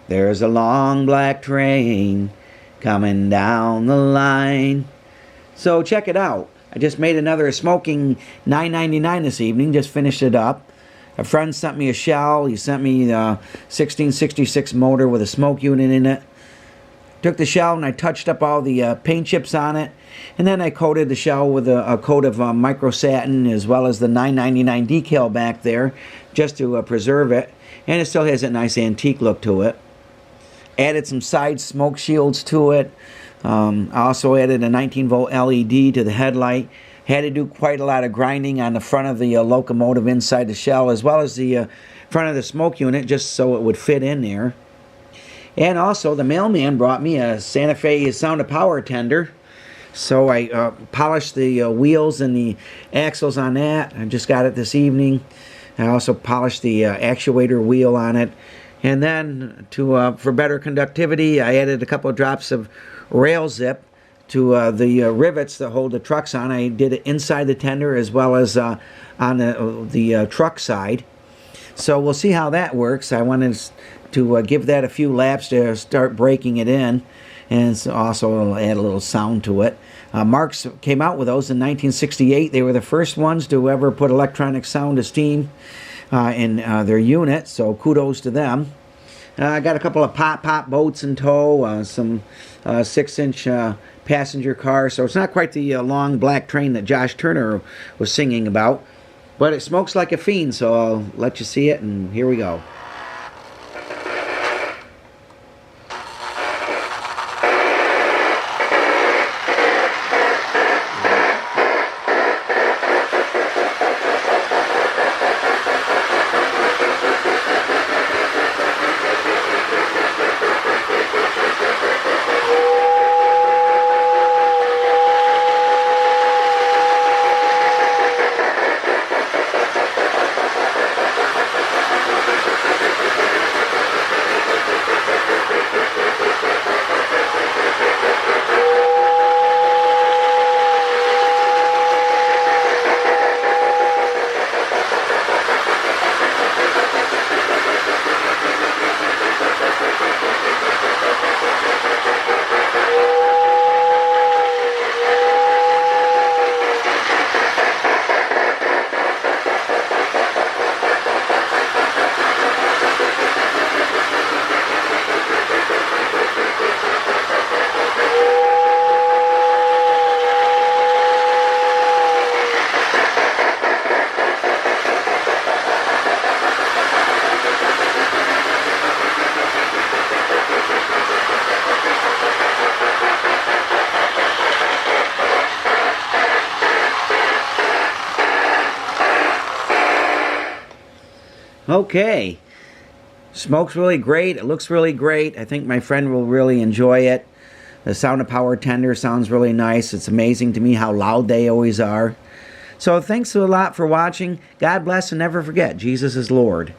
There's a long black train coming down the line. So check it out. I just made another smoking $9.99 this evening. Just finished it up. A friend sent me a shell. He sent me the 1666 motor with a smoke unit in it. Took the shell and I touched up all the paint chips on it. And then I coated the shell with a coat of micro-satin, as well as the $9.99 decal back there, just to preserve it. And it still has that nice antique look to it. Added some side smoke shields to it. I also added a 19-volt LED to the headlight. Had to do quite a lot of grinding on the front of the locomotive inside the shell, as well as the front of the smoke unit, just so it would fit in there. And also, the mailman brought me a Santa Fe Sound of Power tender. So I polished the wheels and the axles on that. I just got it this evening. I also polished the actuator wheel on it. And then, for better conductivity, I added a couple of drops of railzip to the rivets that hold the trucks on. I did it inside the tender as well as on the truck side. So we'll see how that works. I wanted to give that a few laps to start breaking it in, and also add a little sound to it. Marx came out with those in 1968. They were the first ones to ever put electronic sound esteem in their unit, so kudos to them. I got a couple of pop boats in tow, some 6-inch passenger cars, so it's not quite the long black train that Josh Turner was singing about, but it smokes like a fiend, so I'll let you see it, and here we go. Okay, smokes really great. It looks really great. I think my friend will really enjoy it. The Sound of Power tender sounds really nice. It's amazing to me how loud they always are. So thanks a lot for watching. God bless, and never forget, Jesus is Lord.